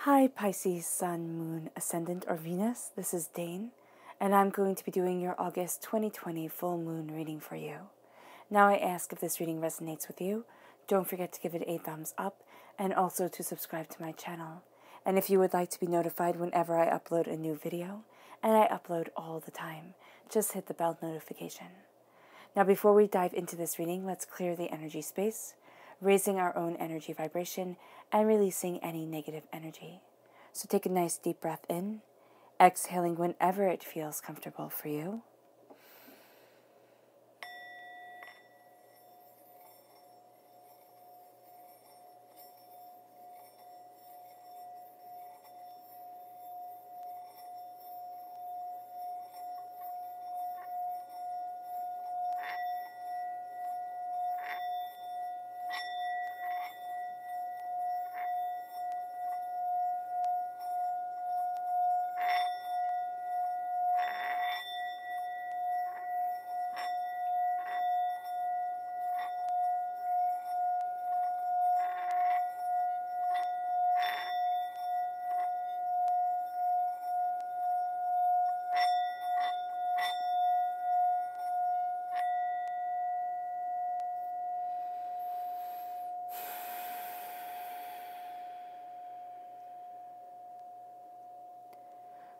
Hi Pisces, Sun, Moon, Ascendant, or Venus. This is Dane, and I'm going to be doing your August 2020 full moon reading for you. Now I ask if this reading resonates with you. Don't forget to give it a thumbs up and also to subscribe to my channel. And if you would like to be notified whenever I upload a new video, and I upload all the time, just hit the bell notification. Now before we dive into this reading, let's clear the energy space, raising our own energy vibration and releasing any negative energy. So take a nice deep breath in, exhaling whenever it feels comfortable for you.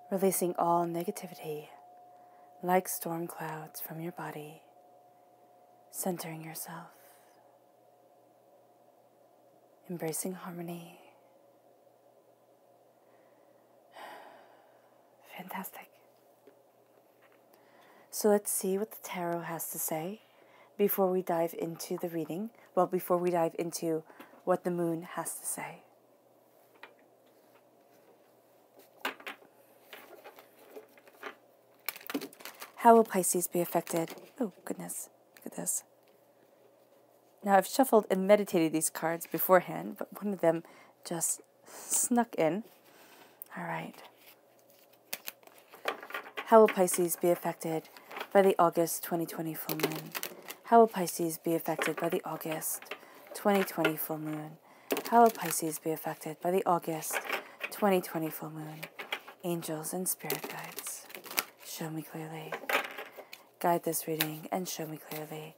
Releasing all negativity, like storm clouds from your body, centering yourself, embracing harmony. Fantastic. So let's see what the tarot has to say before we dive into the reading. Well, before we dive into what the moon has to say. How will Pisces be affected? Oh, goodness. Look at this. Now, I've shuffled and meditated these cards beforehand, but one of them just snuck in. All right. How will Pisces be affected by the August 2020 full moon? How will Pisces be affected by the August 2020 full moon? How will Pisces be affected by the August 2020 full moon? Angels and spirit guides, show me clearly. Guide this reading and show me clearly.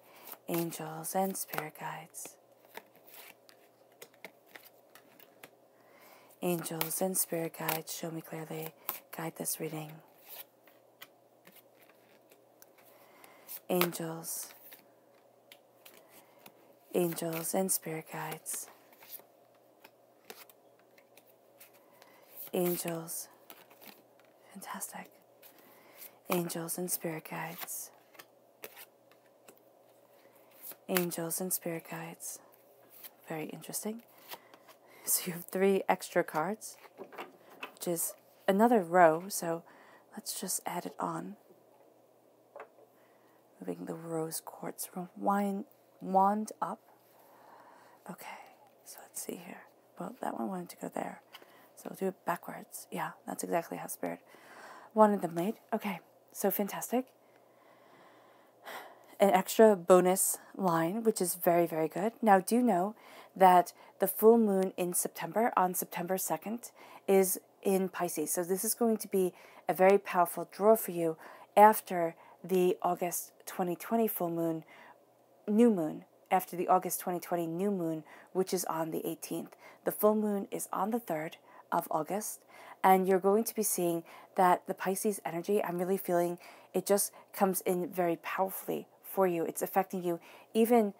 Angels and spirit guides. Angels and spirit guides, show me clearly. Guide this reading. Angels. Angels and spirit guides. Angels. Fantastic. Angels and spirit guides. Angels and spirit guides. Very interesting. So you have 3 extra cards, which is another row, so let's just add it on. Moving the rose quartz wand up. Okay, so let's see here. Well, that one wanted to go there, so we'll do it backwards. Yeah, that's exactly how Spirit wanted them made. Okay, so fantastic. An extra bonus line, which is very, very good. Now, do know that the full moon in September, on September 2nd, is in Pisces. So this is going to be a very powerful draw for you after the August 2020 full moon, new moon, after the August 2020 new moon, which is on the 18th. The full moon is on the 3rd of August, and you're going to be seeing that the Pisces energy, I'm really feeling it just comes in very powerfully for you. It's affecting you even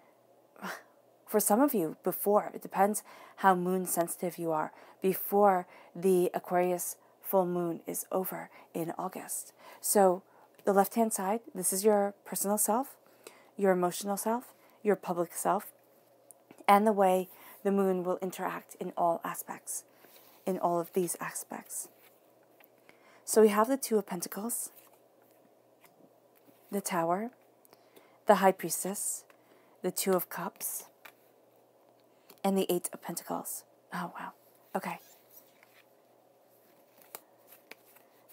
for some of you before. It depends how moon sensitive you are before the Aquarius full moon is over in August. So the left-hand side, this is your personal self, your emotional self, your public self, and the way the moon will interact in all aspects, in all of these aspects. So we have the 2 of Pentacles, the Tower, the High Priestess, the 2 of Cups, and the 8 of Pentacles. Oh, wow. Okay.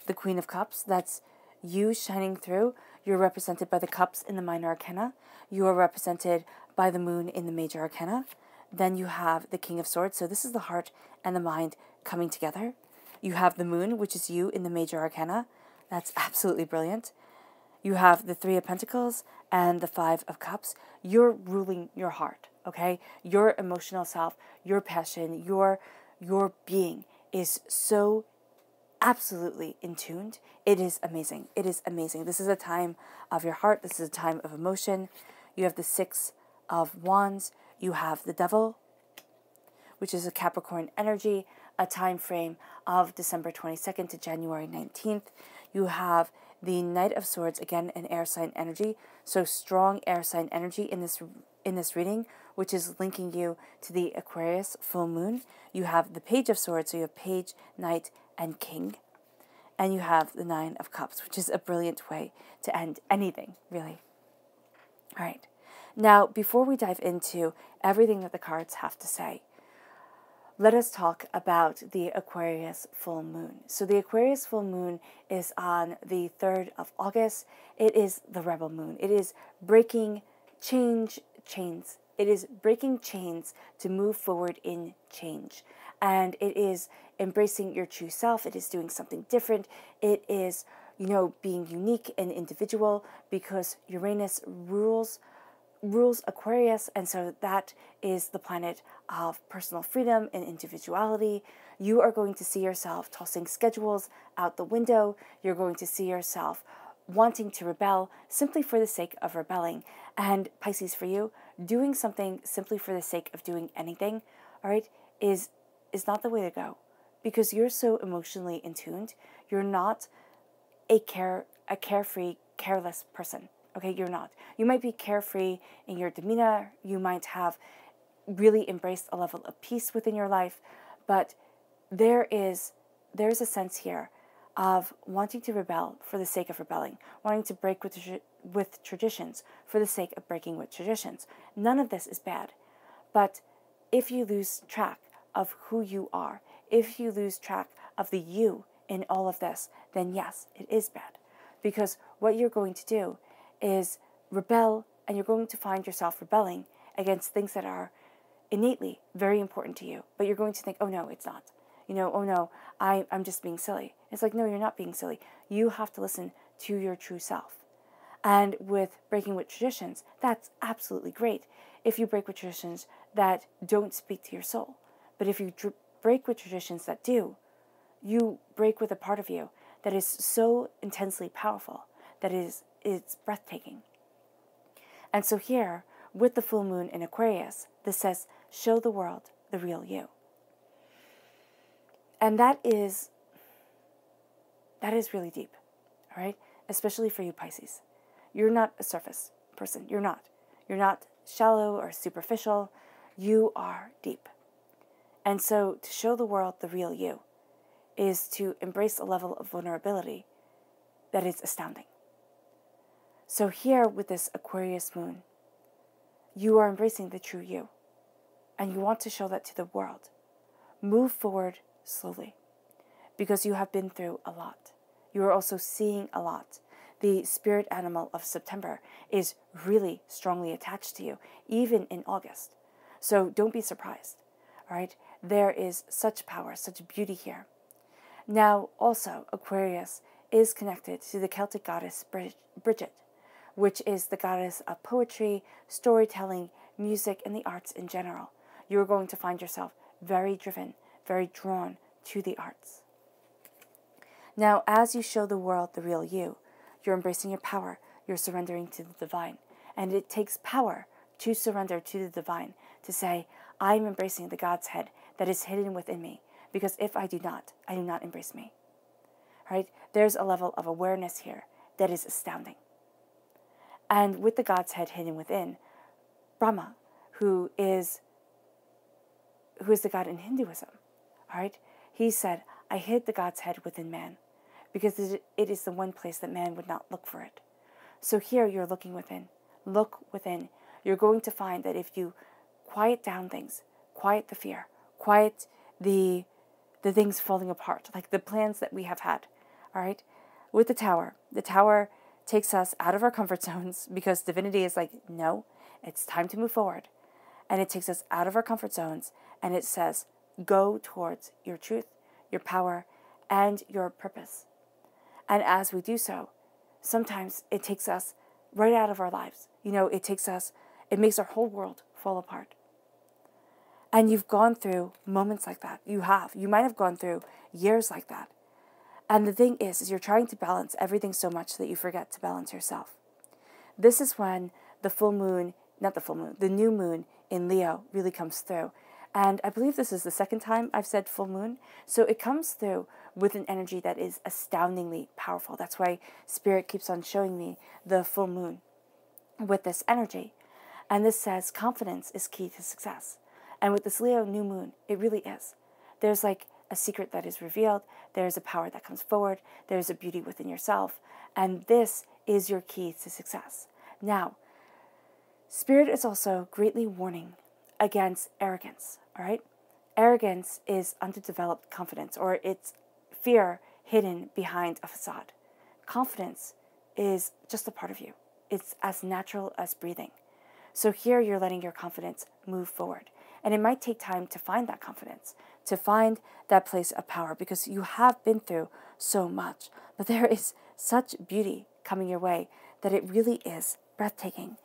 The Queen of Cups, that's you shining through. You're represented by the cups in the minor arcana. You are represented by the moon in the major arcana. Then you have the King of Swords. So this is the heart and the mind coming together. You have the Moon, which is you in the major arcana. That's absolutely brilliant. You have the Three of Pentacles and the Five of Cups. You're ruling your heart, okay? Your emotional self, your passion, your being is so absolutely in tuned. It is amazing. It is amazing. This is a time of your heart. This is a time of emotion. You have the Six of Wands. You have the Devil, which is a Capricorn energy, a time frame of December 22nd to January 19th. You have the Knight of Swords, again, an air sign energy. So strong air sign energy in this reading, which is linking you to the Aquarius full moon. You have the Page of Swords, so you have Page, Knight, and King. And you have the Nine of Cups, which is a brilliant way to end anything, really. All right. Now, before we dive into everything that the cards have to say, let us talk about the Aquarius full moon. So the Aquarius full moon is on the 3rd of August. It is the rebel moon. It is breaking chains. It is breaking chains to move forward in change. And it is embracing your true self. It is doing something different. It is, being unique and individual, because Uranus rules Aquarius, and so that is the planet of personal freedom and individuality. You are going to see yourself tossing schedules out the window. You're going to see yourself wanting to rebel simply for the sake of rebelling. And Pisces, for you, doing something simply for the sake of doing anything, all right, is not the way to go, because you're so emotionally in tuned. You're not a carefree, careless person. Okay, you're not. You might be carefree in your demeanor. You might have really embraced a level of peace within your life, but there's a sense here of wanting to rebel for the sake of rebelling, wanting to break with traditions for the sake of breaking with traditions. None of this is bad, but if you lose track of who you are, if you lose track of the you in all of this, then yes, it is bad, because what you're going to do is rebel, and you're going to find yourself rebelling against things that are innately very important to you. But you're going to think, oh no, it's not. Oh no, I'm just being silly. It's like, no, you're not being silly. You have to listen to your true self. And with breaking with traditions, that's absolutely great if you break with traditions that don't speak to your soul. But if you break with traditions that do, you break with a part of you that is so intensely powerful that it's breathtaking. And so here, with the full moon in Aquarius, this says, show the world the real you. And that is really deep, all right? Especially for you, Pisces. You're not a surface person. You're not. You're not shallow or superficial. You are deep. And so to show the world the real you is to embrace a level of vulnerability that is astounding. So here with this Aquarius moon, you are embracing the true you, and you want to show that to the world. Move forward slowly, because you have been through a lot. You are also seeing a lot. The spirit animal of September is really strongly attached to you, even in August. So don't be surprised, all right? There is such power, such beauty here. Now, also, Aquarius is connected to the Celtic goddess Bridget, which is the goddess of poetry, storytelling, music, and the arts in general. You're going to find yourself very driven, very drawn to the arts. Now, as you show the world the real you, you're embracing your power, you're surrendering to the divine. And it takes power to surrender to the divine, to say, I'm embracing the God's head that is hidden within me, because if I do not embrace me. Right? There's a level of awareness here that is astounding. And with the God's head hidden within, Brahma, who is the God in Hinduism, all right? He said, I hid the God's head within man, because it is the one place that man would not look for it. So here you're looking within. Look within. You're going to find that if you quiet down things, quiet the fear, quiet the things falling apart, like the plans that we have had, all right? With the tower takes us out of our comfort zones, because divinity is like, no, it's time to move forward. and it takes us out of our comfort zones, and it says, go towards your truth, your power, and your purpose. And as we do so, sometimes it takes us right out of our lives. It makes our whole world fall apart. And you've gone through moments like that. You might have gone through years like that. And the thing is you're trying to balance everything so much that you forget to balance yourself. This is when the new moon in Leo really comes through. And I believe this is the second time I've said full moon. So it comes through with an energy that is astoundingly powerful. That's why Spirit keeps on showing me the full moon with this energy. And this says confidence is key to success. And with this Leo new moon, it really is. There's like a secret that is revealed. There's a power that comes forward. There's a beauty within yourself. And this is your key to success. Now, Spirit is also greatly warning against arrogance, all right? Arrogance is underdeveloped confidence, or it's fear hidden behind a facade. Confidence is just a part of you. It's as natural as breathing. So here you're letting your confidence move forward. And it might take time to find that confidence, to find that place of power, because you have been through so much. But there is such beauty coming your way that it really is breathtaking.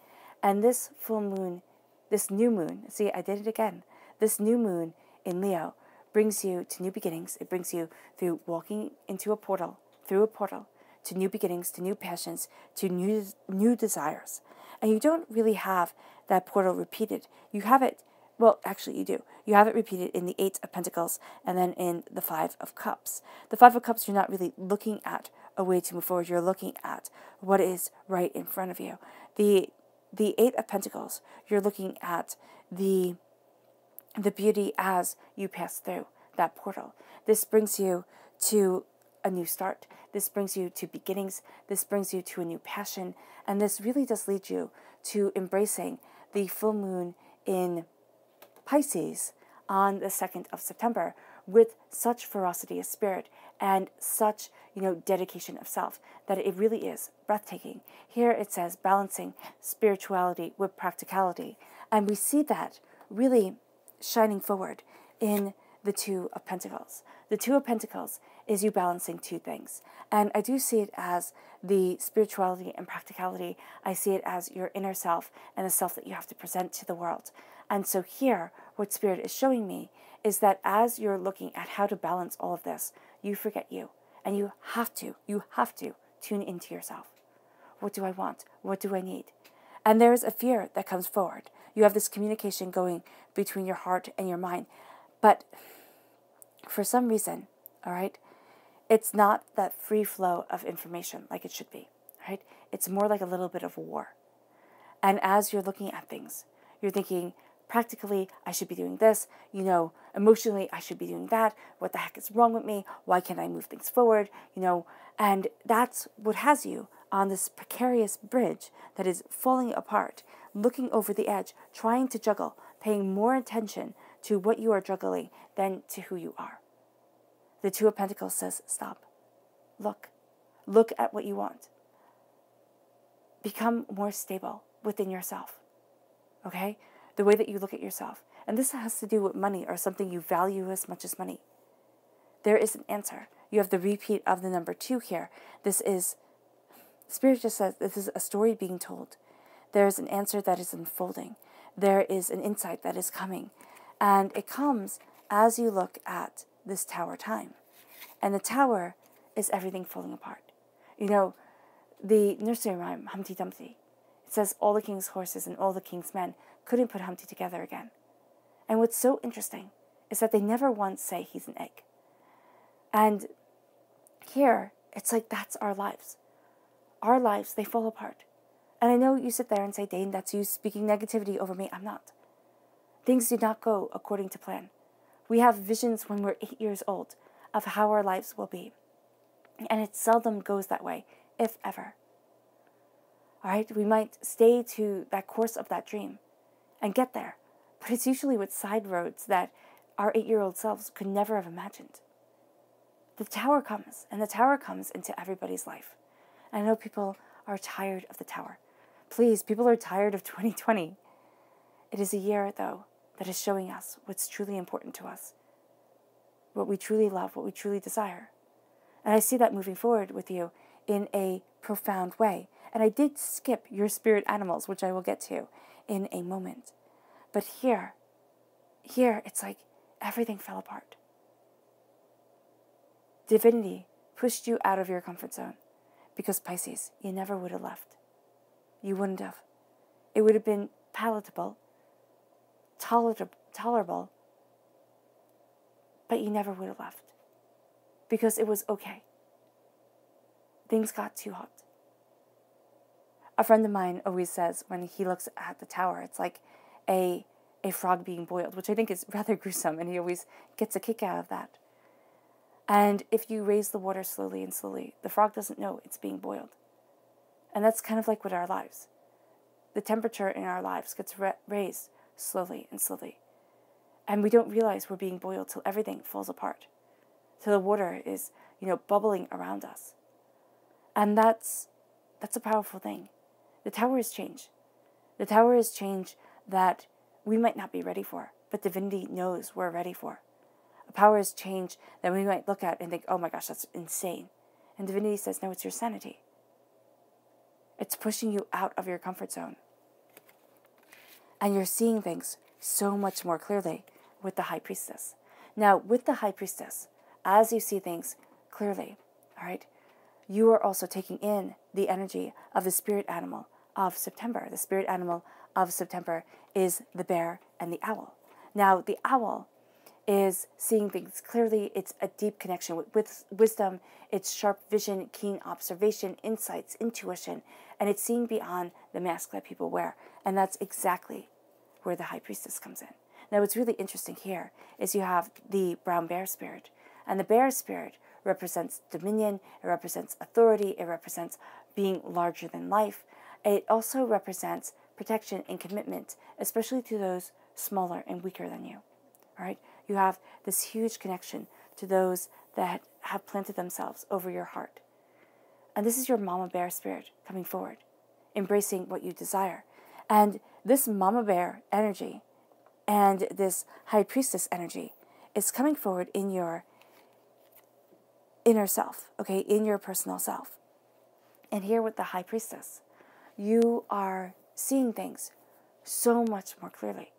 And this full moon, this new moon, see, I did it again. This new moon in Leo brings you to new beginnings. It brings you through walking into a portal, through a portal, to new beginnings, to new passions, to new desires. And you don't really have that portal repeated. You have it, well, actually you do. You have it repeated in the 8 of Pentacles and then in the 5 of Cups. The 5 of Cups, you're not really looking at a way to move forward. You're looking at what is right in front of you. The 8 of Pentacles, you're looking at the beauty as you pass through that portal. This brings you to a new start. This brings you to beginnings. This brings you to a new passion. And this really does lead you to embracing the full moon in Pisces on the 2nd of September with such ferocity of spirit and such, dedication of self that it really is breathtaking. Here it says balancing spirituality with practicality. And we see that really shining forward in the 2 of Pentacles. The 2 of Pentacles is you balancing two things. And I do see it as the spirituality and practicality. I see it as your inner self and the self that you have to present to the world. And so here, what Spirit is showing me is that as you're looking at how to balance all of this, you forget you. And you have to tune into yourself. What do I want? What do I need? And there's a fear that comes forward. You have this communication going between your heart and your mind. But for some reason, all right, it's not that free flow of information like it should be, right? It's more like a little bit of a war. And as you're looking at things, you're thinking, practically, I should be doing this, emotionally, I should be doing that. What the heck is wrong with me? Why can't I move things forward? And that's what has you on this precarious bridge that is falling apart, looking over the edge, trying to juggle, paying more attention to what you are juggling than to who you are. The 2 of Pentacles says, stop. Look at what you want. Become more stable within yourself. Okay? The way that you look at yourself. And this has to do with money or something you value as much as money. There is an answer. You have the repeat of the number 2 here. Spirit just says, this is a story being told. There is an answer that is unfolding. There is an insight that is coming. And it comes as you look at this tower time. And the tower is everything falling apart. The nursery rhyme, Humpty Dumpty, it says all the king's horses and all the king's men couldn't put Humpty together again. And what's so interesting is that they never once say he's an egg. And here, it's like that's our lives. Our lives, they fall apart. And I know you sit there and say, Dane, that's you speaking negativity over me. I'm not. Things do not go according to plan. We have visions when we're 8 years old of how our lives will be. And it seldom goes that way, if ever. All right? We might stay to that course of that dream and get there. But it's usually with side roads that our 8-year-old selves could never have imagined. The tower comes, and the tower comes into everybody's life. And I know people are tired of the tower. Please, people are tired of 2020. It is a year, though, that is showing us what's truly important to us, what we truly love, what we truly desire. And I see that moving forward with you in a profound way. And I did skip your spirit animals, which I will get to in a moment. But here, it's like everything fell apart. Divinity pushed you out of your comfort zone because, Pisces, you never would have left. You wouldn't have. It would have been palatable, tolerable, but you never would have left because it was okay. Things got too hot. A friend of mine always says when he looks at the tower, it's like a frog being boiled, which I think is rather gruesome, and he always gets a kick out of that. And if you raise the water slowly and slowly, the frog doesn't know it's being boiled. And that's kind of like with our lives. The temperature in our lives gets raised slowly and slowly. And we don't realize we're being boiled till everything falls apart. Till the water is, bubbling around us. And that's a powerful thing. The tower is change. The tower is change that we might not be ready for, but divinity knows we're ready for. A power is change that we might look at and think, oh my gosh, that's insane. And divinity says, no, it's your sanity. It's pushing you out of your comfort zone. And you're seeing things so much more clearly with the High Priestess. Now, with the High Priestess, as you see things clearly, all right, you are also taking in the energy of the spirit animal of September. The spirit animal of September is the bear and the owl. Now, the owl is seeing things clearly. It's a deep connection with wisdom. It's sharp vision, keen observation, insights, intuition, and it's seeing beyond the mask that people wear. And that's exactly where the High Priestess comes in. Now, what's really interesting here is you have the brown bear spirit, and the bear spirit represents dominion, it represents authority, it represents being larger than life. It also represents protection and commitment, especially to those smaller and weaker than you. All right? You have this huge connection to those that have planted themselves over your heart. And this is your mama bear spirit coming forward, embracing what you desire. And this mama bear energy and this High Priestess energy is coming forward in your inner self, okay, in your personal self. And here with the High Priestess, you are seeing things so much more clearly.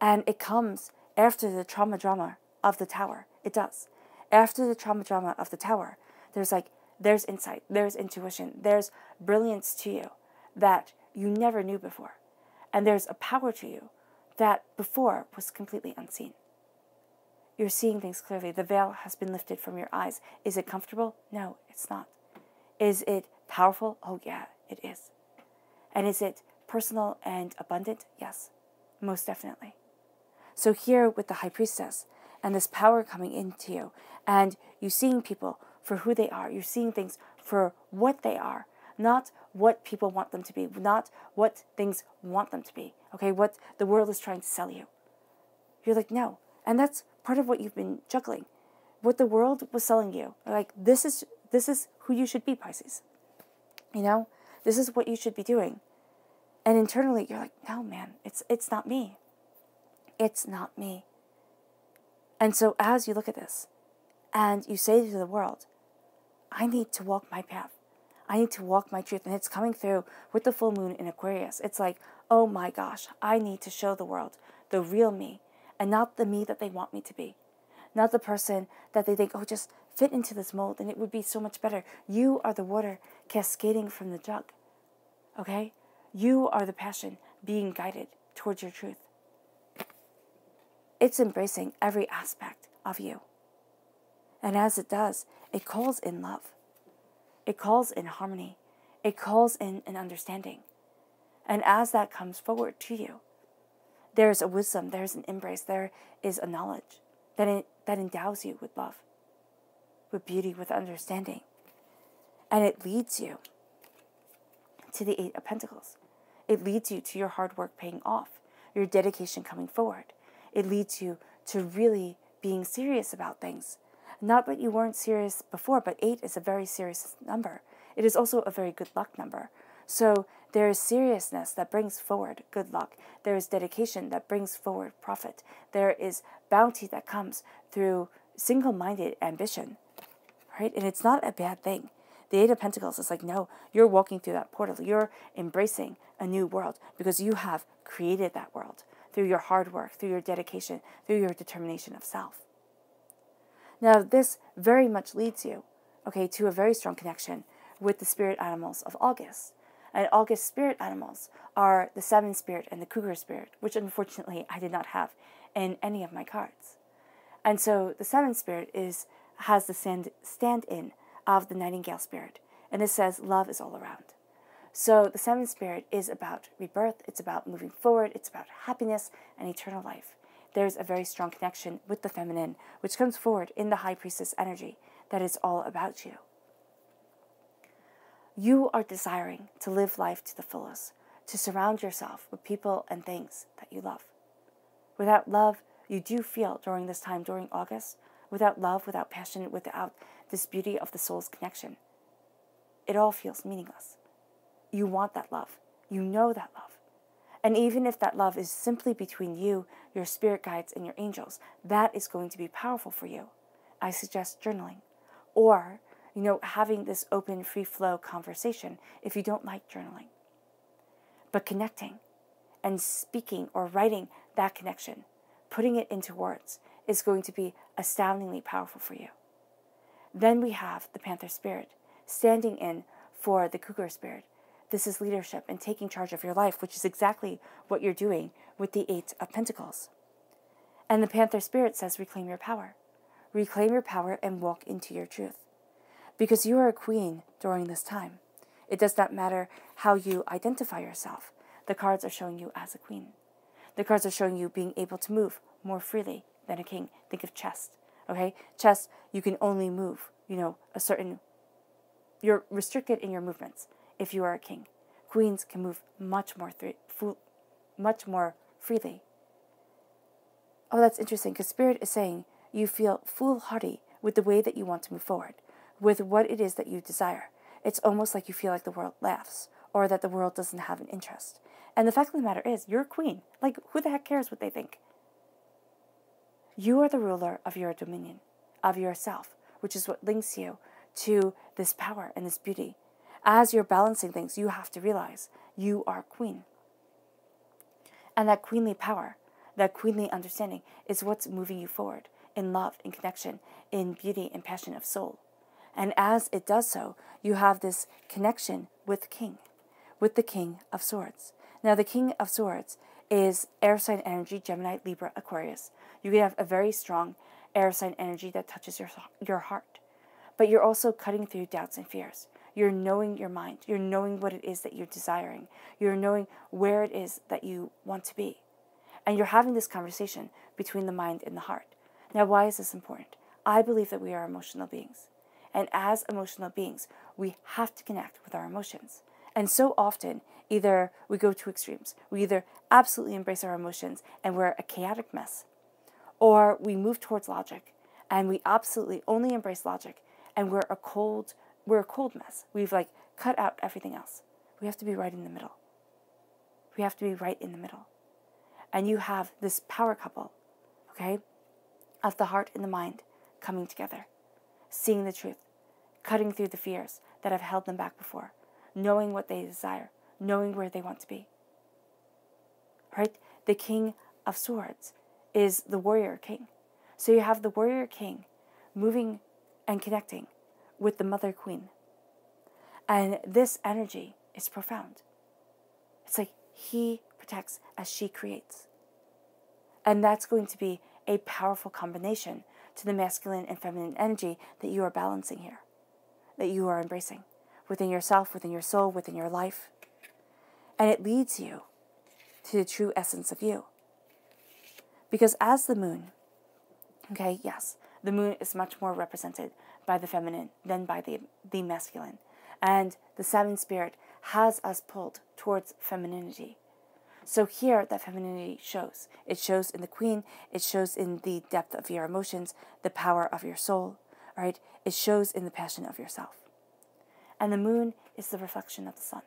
And it comes after the trauma drama of the tower. It does. After the trauma drama of the tower, there's insight, there's intuition, there's brilliance to you that you never knew before. And there's a power to you that before was completely unseen. You're seeing things clearly. The veil has been lifted from your eyes. Is it comfortable? No, it's not. Is it powerful? Oh yeah, it is. And is it personal and abundant? Yes, most definitely. So here with the High Priestess and this power coming into you, and you seeing people for who they are, you're seeing things for what they are, not what people want them to be, not what things want them to be, okay, what the world is trying to sell you. You're like, no. And that's part of what you've been juggling. What the world was selling you. Like, this is who you should be, Pisces. This is what you should be doing. And internally, you're like, no, man, it's not me. It's not me. And so as you look at this, and you say to the world, I need to walk my path. I need to walk my truth. And it's coming through with the full moon in Aquarius. It's like, oh my gosh, I need to show the world the real me, and not the me that they want me to be. Not the person that they think, oh, just fit into this mold and it would be so much better. You are the water cascading from the jug. Okay? You are the passion being guided towards your truth. It's embracing every aspect of you. And as it does, it calls in love. It calls in harmony. It calls in an understanding. And as that comes forward to you, there's a wisdom, there's an embrace, there is a knowledge that endows you with love, with beauty, with understanding. And it leads you to the Eight of Pentacles. It leads you to your hard work paying off, your dedication coming forward. It leads you to really being serious about things. Not that you weren't serious before, but 8 is a very serious number. It is also a very good luck number. So there is seriousness that brings forward good luck. There is dedication that brings forward profit. There is bounty that comes through single-minded ambition, right? And it's not a bad thing. The Eight of Pentacles is like, no, you're walking through that portal. You're embracing a new world because you have created that world through your hard work, through your dedication, through your determination of self. Now, this very much leads you, okay, to a very strong connection with the spirit animals of August. And August spirit animals are the Seven Spirit and the Cougar Spirit, which unfortunately I did not have in any of my cards. And so the Seven Spirit has the stand-in of the Nightingale Spirit. And this says love is all around. So the Seven Spirit is about rebirth. It's about moving forward. It's about happiness and eternal life. There's a very strong connection with the feminine, which comes forward in the High Priestess energy, that is all about you. You are desiring to live life to the fullest, to surround yourself with people and things that you love. Without love, you do feel during this time, during August, without love, without passion, without this beauty of the soul's connection, it all feels meaningless. You want that love. You know that love. And even if that love is simply between you, your spirit guides, and your angels, that is going to be powerful for you. I suggest journaling. Or, having this open, free-flow conversation if you don't like journaling. But connecting and speaking or writing that connection, putting it into words, is going to be astoundingly powerful for you. Then we have the Panther Spirit standing in for the Cougar Spirit. This is leadership and taking charge of your life, which is exactly what you're doing with the Eight of Pentacles. And the Panther Spirit says reclaim your power. Reclaim your power and walk into your truth. Because you are a queen during this time. It does not matter how you identify yourself. The cards are showing you as a queen. The cards are showing you being able to move more freely than a king. Think of chess, okay? Chess, you can only move, you're restricted in your movements if you are a king. Queens can move much more freely. Oh, that's interesting, because Spirit is saying you feel foolhardy with the way that you want to move forward, with what it is that you desire. It's almost like you feel like the world laughs, or that the world doesn't have an interest. And the fact of the matter is, you're a queen. Like, who the heck cares what they think? You are the ruler of your dominion, of yourself, which is what links you to this power and this beauty. As you're balancing things, you have to realize you are queen. And that queenly power, that queenly understanding is what's moving you forward in love, in connection, in beauty and passion of soul. And as it does so, you have this connection with the King of Swords. Now, the King of Swords is air sign energy, Gemini, Libra, Aquarius. You can have a very strong air sign energy that touches your heart. But you're also cutting through doubts and fears. You're knowing your mind. You're knowing what it is that you're desiring. You're knowing where it is that you want to be. And you're having this conversation between the mind and the heart. Now, why is this important? I believe that we are emotional beings. And as emotional beings, we have to connect with our emotions. And so often, either we go to extremes. We either absolutely embrace our emotions and we're a chaotic mess, or we move towards logic and we absolutely only embrace logic and we're a cold mess. We've cut out everything else. We have to be right in the middle. We have to be right in the middle. And you have this power couple, okay, of the heart and the mind coming together, seeing the truth, cutting through the fears that have held them back before, knowing what they desire, knowing where they want to be. Right? The King of Swords is the warrior king. So you have the warrior king moving and connecting with the mother queen. And this energy is profound. It's like he protects as she creates. And that's going to be a powerful combination to the masculine and feminine energy that you are balancing here, that you are embracing within yourself, within your soul, within your life. And it leads you to the true essence of you. Because as the moon, okay, yes, the moon is much more represented by the feminine than by the masculine. And the Seven Spirit has us pulled towards femininity. So here, that femininity shows. It shows in the queen. It shows in the depth of your emotions, the power of your soul, right? It shows in the passion of yourself. And the moon is the reflection of the sun.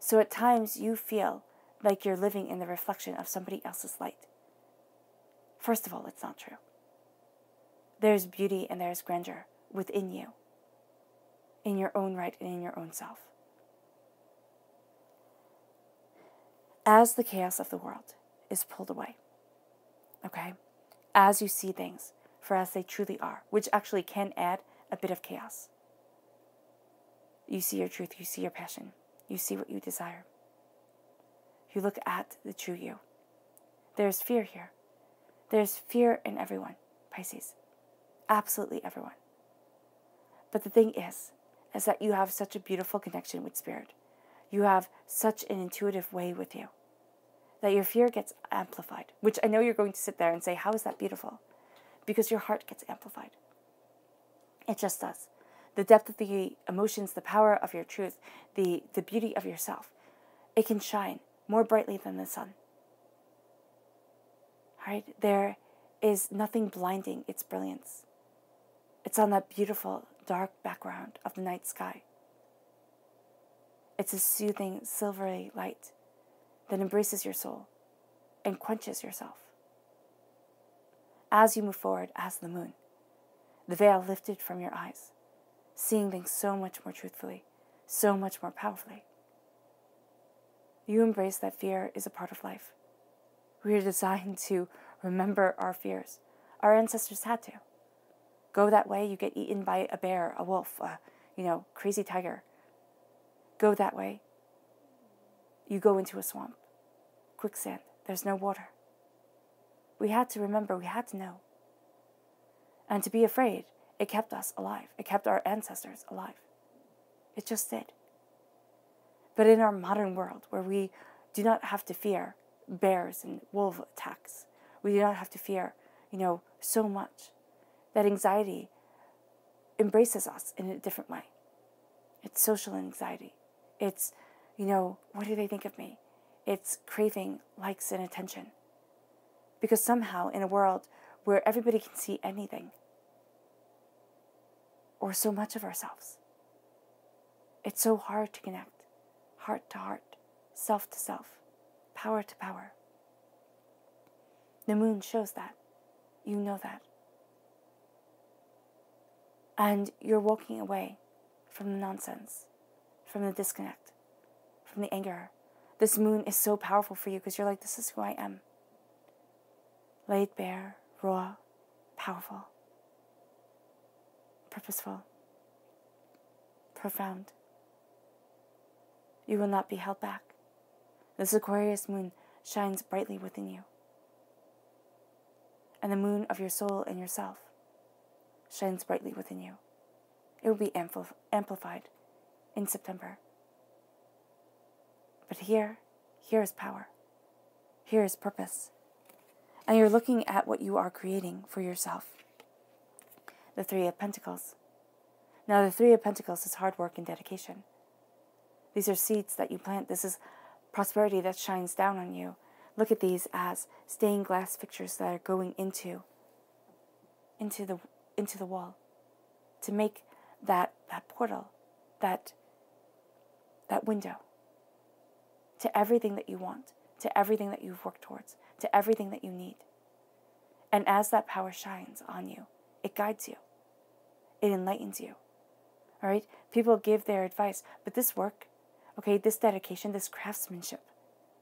So at times you feel like you're living in the reflection of somebody else's light. First of all, it's not true. There's beauty and there's grandeur within you, in your own right and in your own self. As the chaos of the world is pulled away, okay, as you see things for as they truly are, which actually can add a bit of chaos. You see your truth, you see your passion, you see what you desire. You look at the true you. There's fear here. There's fear in everyone, Pisces. Absolutely everyone. But the thing is that you have such a beautiful connection with Spirit. You have such an intuitive way with you that your fear gets amplified, which I know you're going to sit there and say, how is that beautiful? Because your heart gets amplified. It just does. The depth of the emotions, the power of your truth, the beauty of yourself, it can shine more brightly than the sun. Right? There is nothing blinding its brilliance. It's on that beautiful, dark background of the night sky. It's a soothing, silvery light that embraces your soul and quenches yourself. As you move forward as the moon, the veil lifted from your eyes, seeing things so much more truthfully, so much more powerfully. You embrace that fear is a part of life. We are designed to remember our fears. Our ancestors had to. Go that way, you get eaten by a bear, a wolf, crazy tiger. Go that way, you go into a swamp. Quicksand, there's no water. We had to remember, we had to know. And to be afraid, it kept us alive. It kept our ancestors alive. It just did. But in our modern world, where we do not have to fear bears and wolf attacks, we do not have to fear, so much, that anxiety embraces us in a different way. It's social anxiety. It's, what do they think of me? It's craving likes and attention. Because somehow in a world where everybody can see anything, or so much of ourselves, it's so hard to connect, heart to heart, self to self, power to power. The moon shows that. You know that. And you're walking away from the nonsense, from the disconnect, from the anger. This moon is so powerful for you because you're like, this is who I am. Laid bare, raw, powerful, purposeful, profound. You will not be held back. This Aquarius moon shines brightly within you. And the moon of your soul and yourself shines brightly within you. It will be amplified in September. But here is power. Here is purpose. And you're looking at what you are creating for yourself. The Three of Pentacles. Now, the Three of Pentacles is hard work and dedication. These are seeds that you plant. This is prosperity that shines down on you. Look at these as stained glass fixtures that are going into the wall to make that portal, that window to everything that you want, to everything that you've worked towards, to everything that you need. And as that power shines on you, it guides you. It enlightens you. All right? People give their advice, but this work, okay, this dedication, this craftsmanship,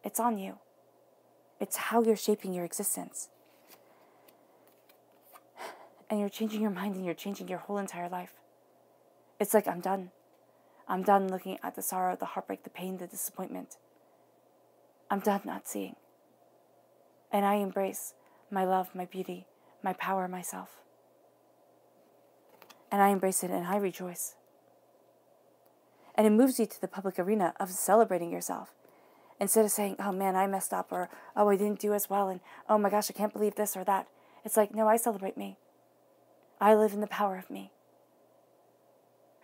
it's on you. It's how you're shaping your existence. And you're changing your mind and you're changing your whole entire life. It's like, I'm done. I'm done looking at the sorrow, the heartbreak, the pain, the disappointment. I'm done not seeing. And I embrace my love, my beauty, my power, myself. And I embrace it and I rejoice. And it moves you to the public arena of celebrating yourself. Instead of saying, oh man, I messed up, or oh, I didn't do as well, and oh my gosh, I can't believe this or that. It's like, no, I celebrate me. I live in the power of me.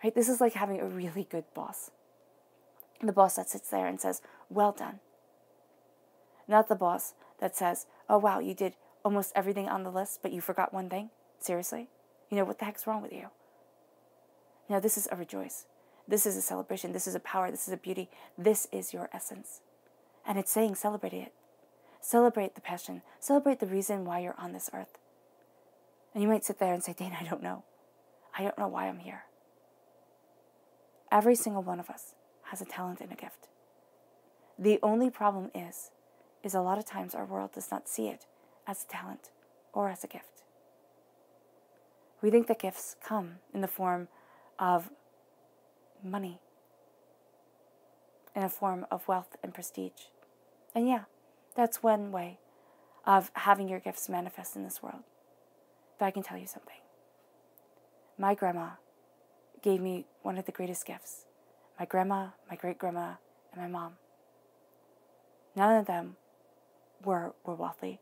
Right? This is like having a really good boss. The boss that sits there and says, well done. Not the boss that says, oh wow, you did almost everything on the list, but you forgot one thing? Seriously? What the heck's wrong with you? Now this is a rejoice. This is a celebration. This is a power. This is a beauty. This is your essence. And it's saying celebrate it. Celebrate the passion. Celebrate the reason why you're on this earth. And you might sit there and say, Dana, I don't know. I don't know why I'm here. Every single one of us has a talent and a gift. The only problem is a lot of times our world does not see it as a talent or as a gift. We think that gifts come in the form of money, in a form of wealth and prestige. And yeah, that's one way of having your gifts manifest in this world. But I can tell you something. My grandma gave me one of the greatest gifts. My grandma, my great-grandma, and my mom. None of them were wealthy,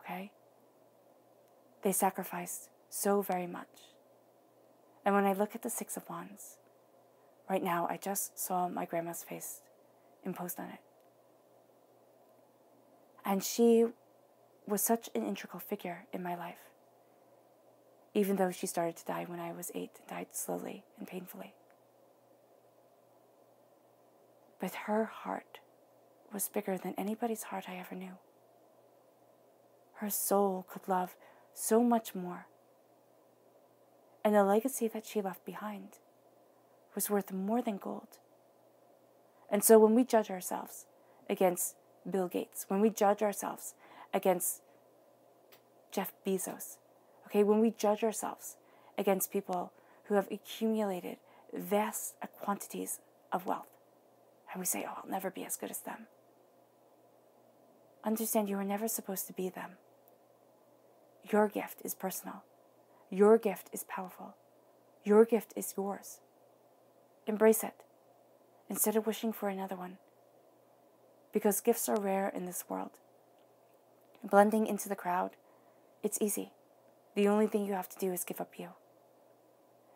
okay? They sacrificed so very much. And when I look at the Six of Wands, right now I just saw my grandma's face imposed on it. And she was such an integral figure in my life, even though she started to die when I was 8 and died slowly and painfully. But her heart was bigger than anybody's heart I ever knew. Her soul could love so much more. And the legacy that she left behind was worth more than gold. And so when we judge ourselves against Bill Gates, when we judge ourselves against Jeff Bezos, okay, when we judge ourselves against people who have accumulated vast quantities of wealth, and we say, oh, I'll never be as good as them. Understand, you were never supposed to be them. Your gift is personal. Your gift is powerful. Your gift is yours. Embrace it instead of wishing for another one. Because gifts are rare in this world. Blending into the crowd, it's easy. The only thing you have to do is give up you.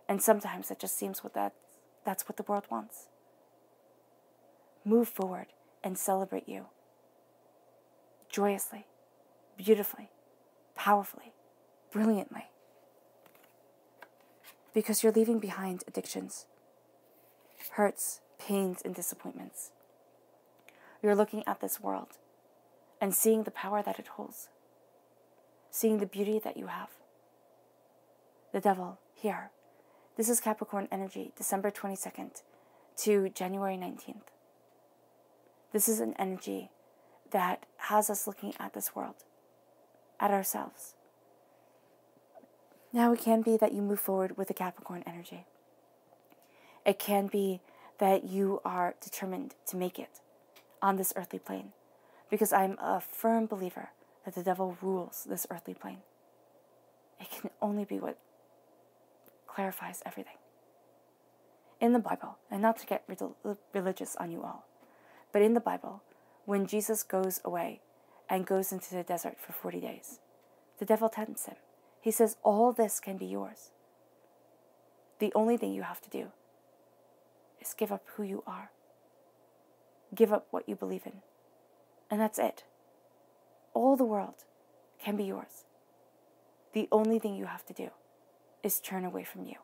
And sometimes it just seems that's what the world wants. Move forward and celebrate you. Joyously, beautifully, powerfully, brilliantly. Because you're leaving behind addictions, hurts, pains, and disappointments. You're looking at this world and seeing the power that it holds, seeing the beauty that you have. The devil, here. This is Capricorn energy, December 22nd to January 19th. This is an energy that has us looking at this world, at ourselves. Now it can be that you move forward with the Capricorn energy. It can be that you are determined to make it on this earthly plane, because I'm a firm believer that the devil rules this earthly plane. It can only be what clarifies everything. In the Bible, and not to get religious on you all, but in the Bible, when Jesus goes away and goes into the desert for 40 days, the devil tempts him. He says, all this can be yours. The only thing you have to do is give up who you are. Give up what you believe in. And that's it. All the world can be yours. The only thing you have to do is turn away from you.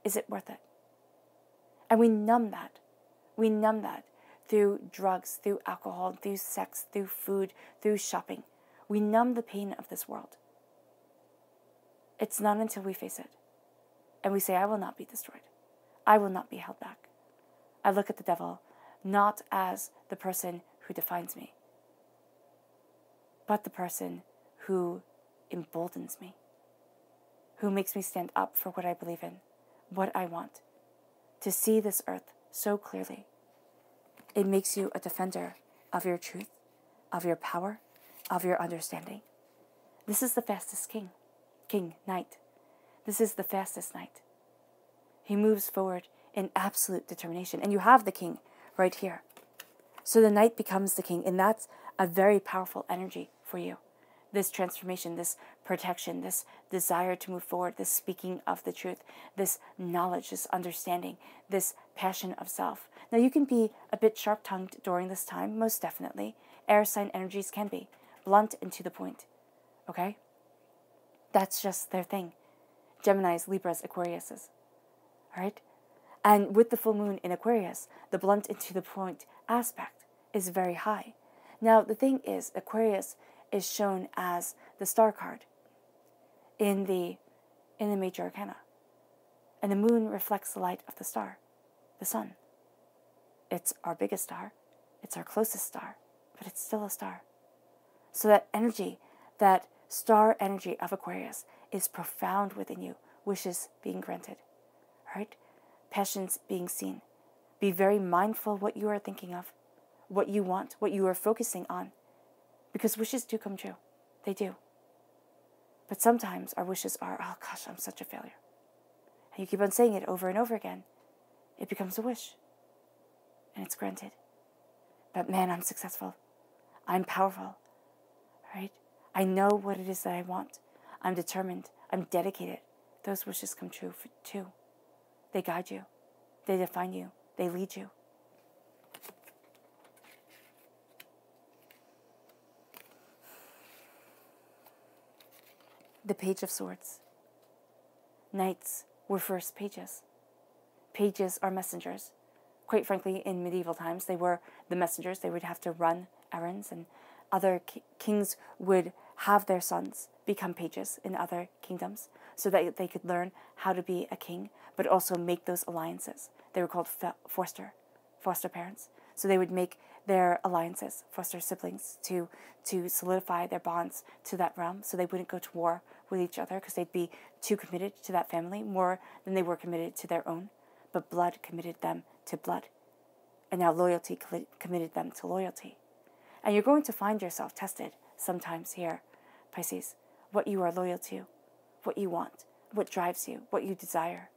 Is it worth it? And we numb that. We numb that through drugs, through alcohol, through sex, through food, through shopping. We numb the pain of this world. It's not until we face it and we say, I will not be destroyed. I will not be held back. I look at the devil not as the person who defines me, but the person who emboldens me, who makes me stand up for what I believe in, what I want, to see this earth so clearly. It makes you a defender of your truth, of your power, of your understanding. This is the fastest knight. This is the fastest knight. He moves forward in absolute determination. And you have the king right here. So the knight becomes the king, and that's a very powerful energy for you. This transformation, this protection, this desire to move forward, this speaking of the truth, this knowledge, this understanding, this passion of self. Now you can be a bit sharp-tongued during this time, most definitely. Air sign energies can be blunt and to the point, okay? That's just their thing. Geminis, Libras, Aquariuses, all right? And with the full moon in Aquarius, the blunt and to the point aspect is very high. Now, the thing is, Aquarius is shown as the star card in the major arcana. And the moon reflects the light of the star, the sun. It's our biggest star. It's our closest star, but it's still a star. So that energy, that star energy of Aquarius is profound within you, wishes being granted, right? Passions being seen. Be very mindful what you are thinking of, what you want, what you are focusing on, because wishes do come true. They do. But sometimes our wishes are, oh gosh, I'm such a failure. And you keep on saying it over and over again. It becomes a wish. And it's granted. But man, I'm successful. I'm powerful. Right? I know what it is that I want. I'm determined. I'm dedicated. Those wishes come true too. They guide you. They define you. They lead you. The Page of Swords. Knights were first pages. Pages are messengers. Quite frankly, in medieval times, they were the messengers. They would have to run errands, and other kings would have their sons become pages in other kingdoms so that they could learn how to be a king, but also make those alliances. They were called foster parents. So they would make their alliances, foster siblings, to solidify their bonds to that realm so they wouldn't go to war with each other because they'd be too committed to that family, more than they were committed to their own. But blood committed them to blood. And now loyalty committed them to loyalty. And you're going to find yourself tested sometimes here, Pisces, what you are loyal to, what you want, what drives you, what you desire.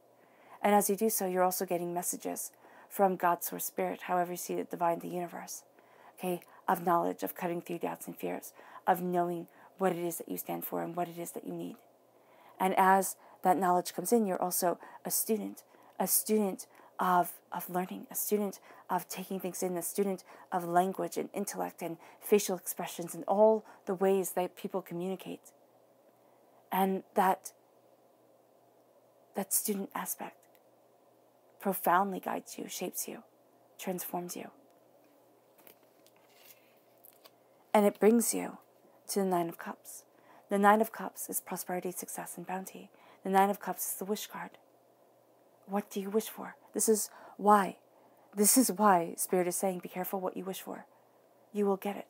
And as you do so, you're also getting messages from God's source spirit, however you see it, divine, the universe, okay, of knowledge, of cutting through doubts and fears, of knowing what it is that you stand for and what it is that you need. And as that knowledge comes in, you're also a student of learning, a student of taking things in, a student of language and intellect and facial expressions and all the ways that people communicate. And that student aspect profoundly guides you, shapes you, transforms you. And it brings you to the Nine of Cups. The Nine of Cups is prosperity, success, and bounty. The Nine of Cups is the wish card. What do you wish for? This is why Spirit is saying, be careful what you wish for. You will get it.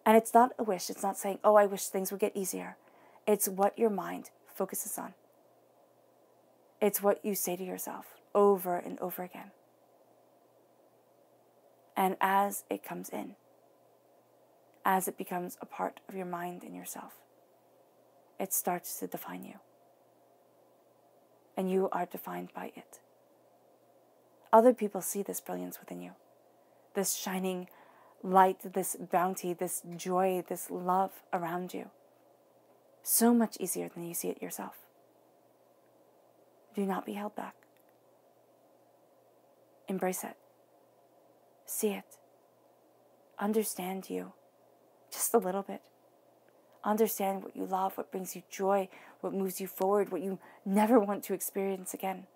And it's not a wish. It's not saying, oh, I wish things would get easier. It's what your mind focuses on. It's what you say to yourself over and over again. And as it comes in, as it becomes a part of your mind and yourself, it starts to define you. And you are defined by it. Other people see this brilliance within you, this shining light, this bounty, this joy, this love around you. So much easier than you see it yourself. Do not be held back. Embrace it. See it. Understand you just a little bit. Understand what you love, what brings you joy, what moves you forward, what you never want to experience again.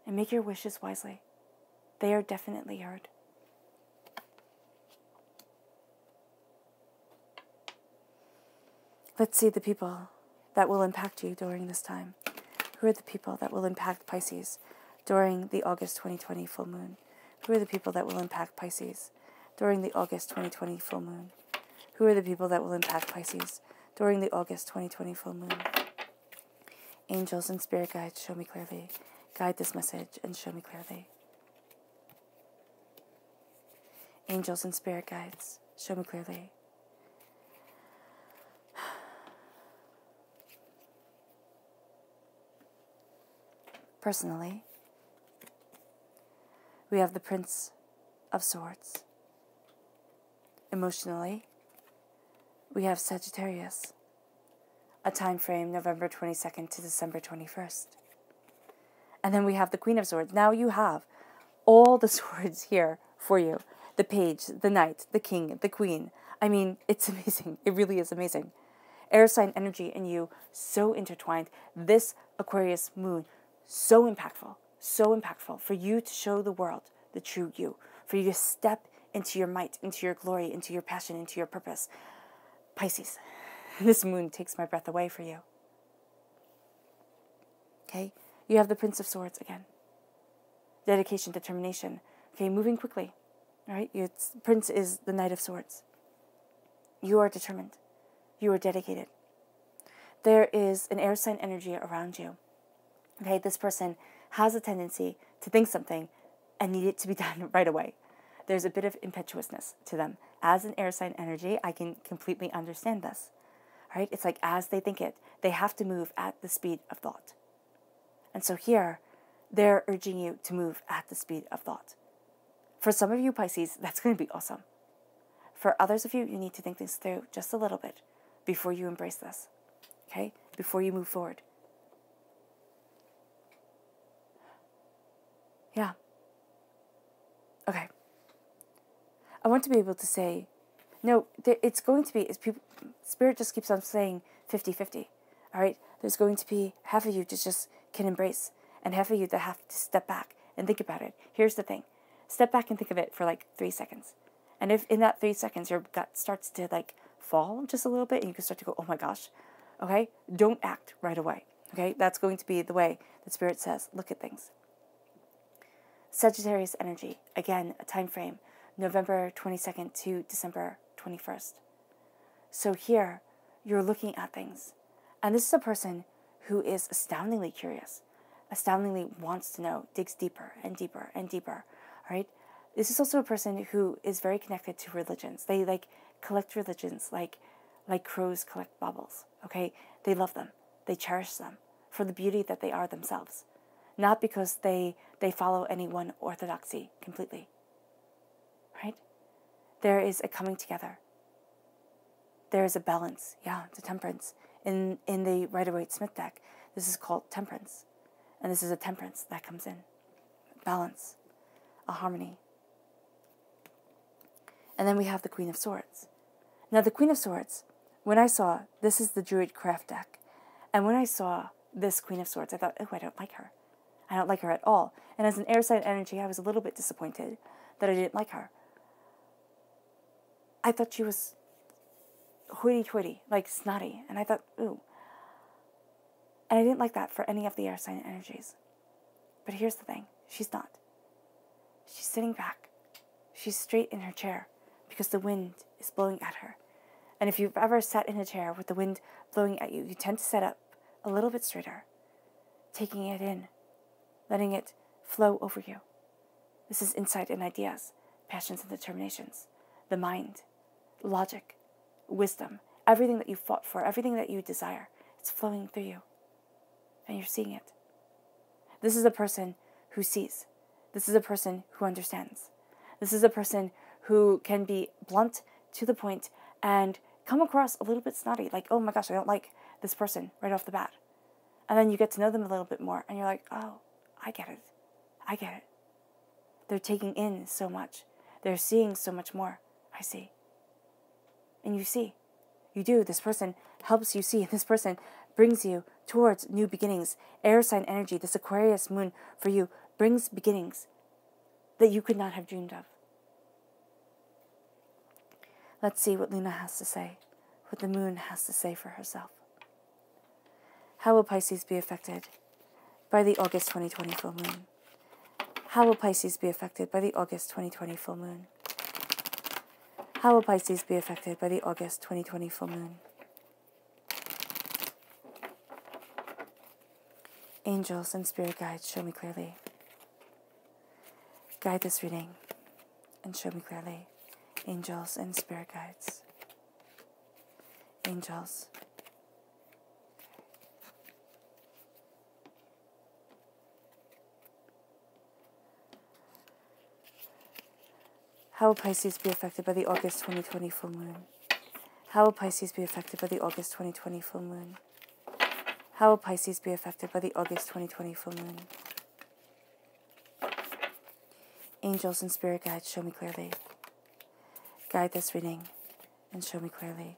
And make your wishes wisely. They are definitely heard. Let's see the people that will impact you during this time. Who are the people that will impact Pisces during the August 2020 full moon? Who are the people that will impact Pisces during the August 2020 full moon? Who are the people that will impact Pisces during the August 2020 full moon? Angels and spirit guides, show me clearly. Guide this message and show me clearly. Angels and spirit guides, show me clearly. Personally, we have the Prince of Swords. Emotionally, we have Sagittarius, a time frame November 22nd to December 21st. And then we have the Queen of Swords. Now you have all the swords here for you. The Page, the Knight, the King, the Queen. I mean, it's amazing. It really is amazing. Air sign energy and you so intertwined. This Aquarius moon, so impactful. so impactful for you to show the world the true you, for you to step into your might, into your glory, into your passion, into your purpose. Pisces, this moon takes my breath away for you. Okay? You have the Prince of Swords again. Dedication, determination. Okay, moving quickly. All right? Prince is the Knight of Swords. You are determined. You are dedicated. There is an air sign energy around you. Okay, this person has a tendency to think something and need it to be done right away. There's a bit of impetuousness to them. As an air sign energy, I can completely understand this. Right? It's like as they think it, they have to move at the speed of thought. And so here, they're urging you to move at the speed of thought. For some of you Pisces, that's going to be awesome. For others of you, you need to think this through just a little bit before you embrace this. Okay? Before you move forward. Yeah. Okay. I want to be able to say, no, it's going to be, Spirit just keeps on saying 50-50. All right? There's going to be half of you that just can embrace, and half of you that have to step back and think about it. Here's the thing. Step back and think of it for like 3 seconds. And if in that 3 seconds your gut starts to like fall just a little bit and you can start to go, oh my gosh, okay? Don't act right away, okay? That's going to be the way that Spirit says, look at things. Sagittarius energy, again, a time frame, November 22nd to December 21st. So here, you're looking at things. And this is a person who is astoundingly curious, astoundingly wants to know, digs deeper and deeper and deeper, right? This is also a person who is very connected to religions. They like collect religions like crows collect baubles, okay? They love them. They cherish them for the beauty that they are themselves. Not because they follow any one orthodoxy completely, right? There is a coming together. There is a balance, yeah, it's a temperance. In the Rider-Waite-Smith deck, this is called temperance. And this is a temperance that comes in. Balance, a harmony. And then we have the Queen of Swords. Now the Queen of Swords, when I saw, this is the Druid Craft deck, and when I saw this Queen of Swords, I thought, oh, I don't like her. I don't like her at all. And as an air sign energy, I was a little bit disappointed that I didn't like her. I thought she was hoity-toity, like snotty, and I thought, ooh. And I didn't like that for any of the air sign energies. But here's the thing, she's not. She's sitting back. She's straight in her chair because the wind is blowing at her. And if you've ever sat in a chair with the wind blowing at you, you tend to sit up a little bit straighter, taking it in, letting it flow over you. This is insight and ideas, passions and determinations, the mind, logic, wisdom, everything that you fought for, everything that you desire, it's flowing through you. And you're seeing it. This is a person who sees. This is a person who understands. This is a person who can be blunt, to the point, and come across a little bit snotty, like, oh my gosh, I don't like this person right off the bat. And then you get to know them a little bit more, and you're like, oh, I get it. I get it. They're taking in so much. They're seeing so much more. I see. And you see. You do. This person helps you see. This person brings you towards new beginnings. Air sign energy, this Aquarius moon for you, brings beginnings that you could not have dreamed of. Let's see what Luna has to say, what the moon has to say for herself. How will Pisces be affected by the August 2020 full moon? How will Pisces be affected by the August 2020 full moon? How will Pisces be affected by the August 2020 full moon? Angels and spirit guides, show me clearly. Guide this reading and show me clearly. Angels and spirit guides. Angels. How will Pisces be affected by the August 2020 full moon? How will Pisces be affected by the August 2020 full moon? How will Pisces be affected by the August 2020 full moon? Angels and spirit guides, show me clearly. Guide this reading and show me clearly.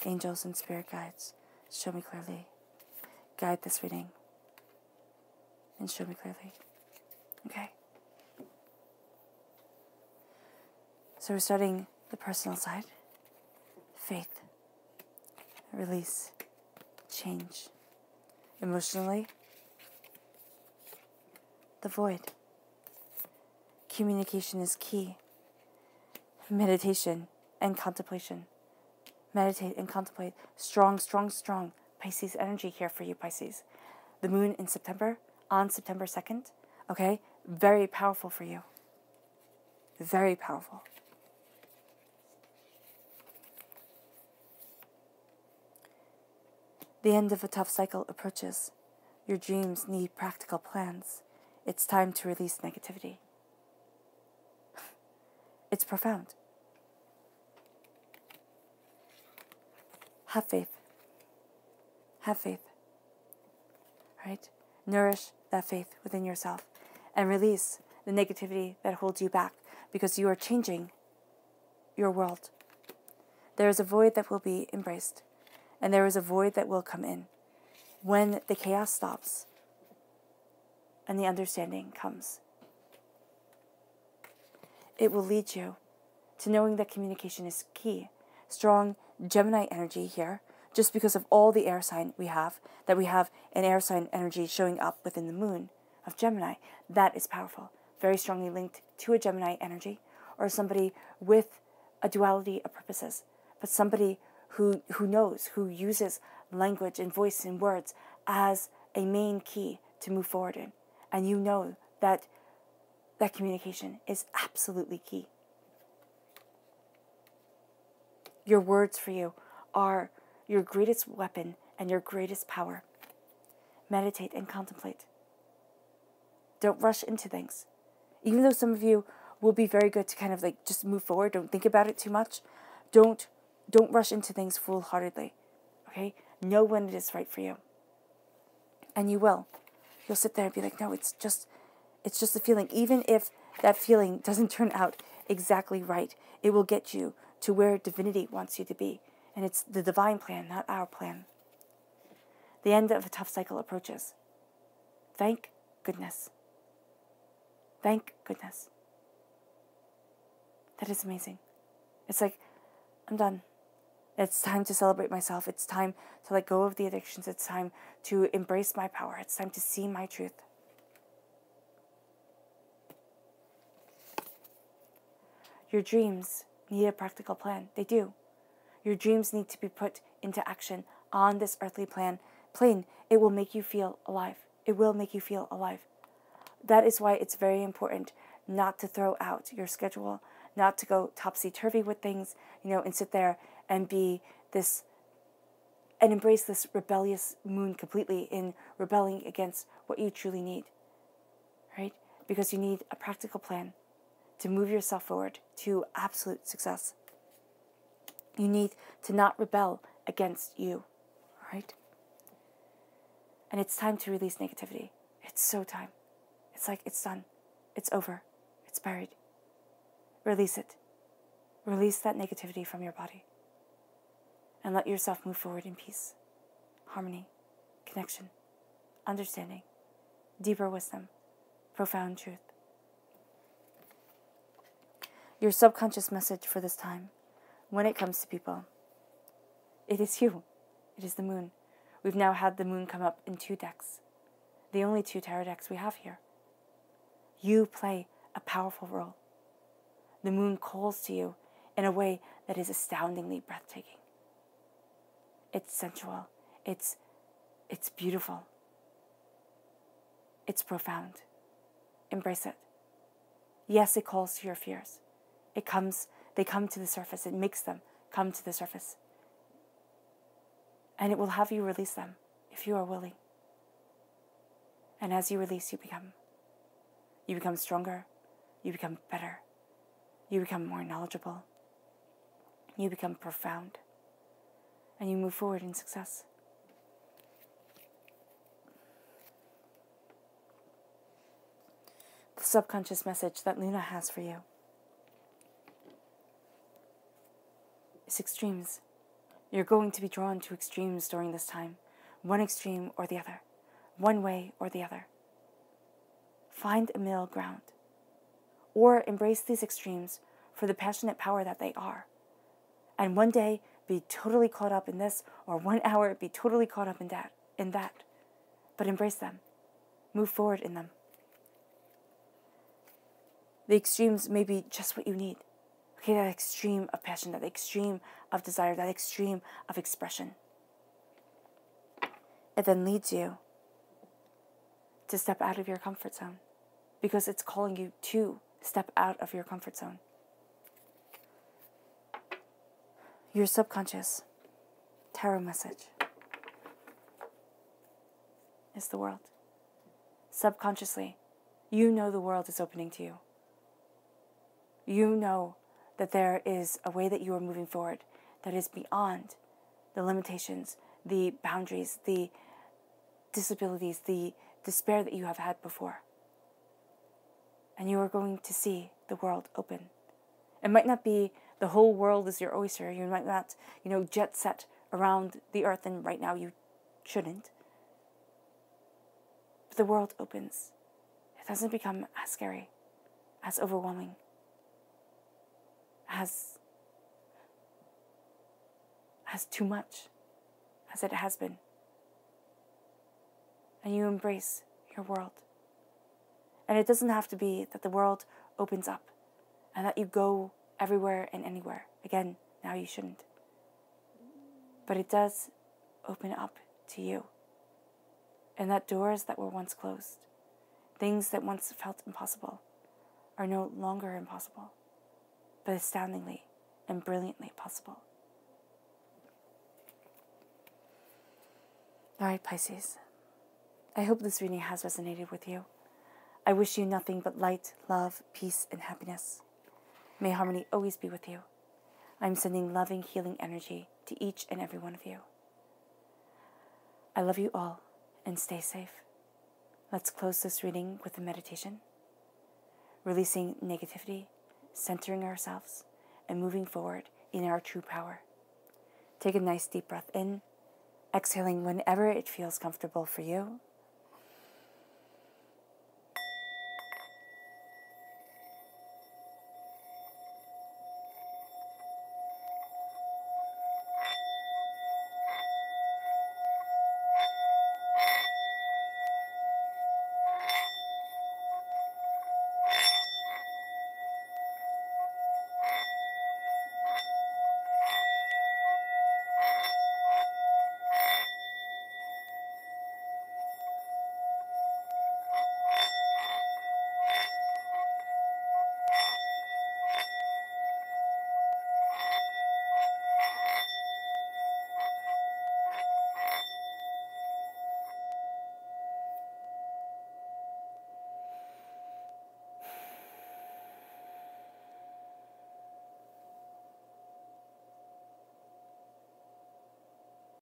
Angels and spirit guides, show me clearly. Guide this reading and show me clearly. Okay. So we're starting the personal side. Faith. Release. Change. Emotionally, the void. Communication is key. Meditation and contemplation. Meditate and contemplate. Strong, strong, strong Pisces energy here for you, Pisces. The moon in September, on September 2nd, okay? Very powerful for you. Very powerful. The end of a tough cycle approaches. Your dreams need practical plans. It's time to release negativity. It's profound. Have faith. Have faith. Right? Nourish that faith within yourself and release the negativity that holds you back, because you are changing your world. There is a void that will be embraced, and there is a void that will come in when the chaos stops and the understanding comes. It will lead you to knowing that communication is key. Strong Gemini energy here, just because of all the air sign we have, that we have an air sign energy showing up within the moon of Gemini. That is powerful. Very strongly linked to a Gemini energy, or somebody with a duality of purposes, but somebody who knows, who uses language and voice and words as a main key to move forward in. And you know that that communication is absolutely key. Your words for you are your greatest weapon and your greatest power. Meditate and contemplate. Don't rush into things. Even though some of you will be very good to kind of like just move forward, don't think about it too much. Don't rush into things foolhardily. Okay? Know when it is right for you. And you will. You'll sit there and be like, no, it's just a feeling. Even if that feeling doesn't turn out exactly right, it will get you to where divinity wants you to be. And it's the divine plan, not our plan. The end of a tough cycle approaches. Thank goodness. Thank goodness. That is amazing. It's like, I'm done. It's time to celebrate myself. It's time to let go of the addictions. It's time to embrace my power. It's time to see my truth. Your dreams need a practical plan. They do. Your dreams need to be put into action on this earthly plane. It will make you feel alive. It will make you feel alive. That is why it's very important not to throw out your schedule, not to go topsy-turvy with things, and sit there and be this, and embrace this rebellious moon completely in rebelling against what you truly need, right? Because you need a practical plan to move yourself forward to absolute success. You need to not rebel against you, right? And it's time to release negativity. It's so time. It's like it's done. It's over. It's buried. Release it. Release that negativity from your body. And let yourself move forward in peace, harmony, connection, understanding, deeper wisdom, profound truth. Your subconscious message for this time, when it comes to people, it is you. It is the moon. We've now had the moon come up in 2 decks, the only 2 tarot decks we have here. You play a powerful role. The moon calls to you in a way that is astoundingly breathtaking. It's sensual. It's beautiful. It's profound. Embrace it. Yes, it calls to your fears. They come to the surface. It makes them come to the surface. And it will have you release them if you are willing. And as you release, you become stronger. You become better. You become more knowledgeable. You become profound. And you move forward in success. The subconscious message that Luna has for you is extremes. You're going to be drawn to extremes during this time. One extreme or the other. One way or the other. find a middle ground, or embrace these extremes for the passionate power that they are. And one day be totally caught up in this, or 1 hour be totally caught up in that. But embrace them. Move forward in them. The extremes may be just what you need. Okay, that extreme of passion, that extreme of desire, that extreme of expression. It then leads you to step out of your comfort zone, because it's calling you to step out of your comfort zone. Your subconscious tarot message is the world. Subconsciously, you know the world is opening to you. You know that there is a way that you are moving forward that is beyond the limitations, the boundaries, the disabilities, the despair that you have had before. And you are going to see the world open. It might not be the whole world is your oyster. You might not, jet set around the earth, and right now you shouldn't. But the world opens. It doesn't become as scary, as overwhelming, as too much as it has been. And you embrace your world. And it doesn't have to be that the world opens up and that you go everywhere and anywhere. Again, now you shouldn't. But it does open up to you. And that doors that were once closed, things that once felt impossible, are no longer impossible, but astoundingly and brilliantly possible. All right, Pisces. I hope this reading has resonated with you. I wish you nothing but light, love, peace, and happiness. May harmony always be with you. I'm sending loving, healing energy to each and every one of you. I love you all, and stay safe. Let's close this reading with a meditation. Releasing negativity, centering ourselves, and moving forward in our true power. Take a nice deep breath in, exhaling whenever it feels comfortable for you,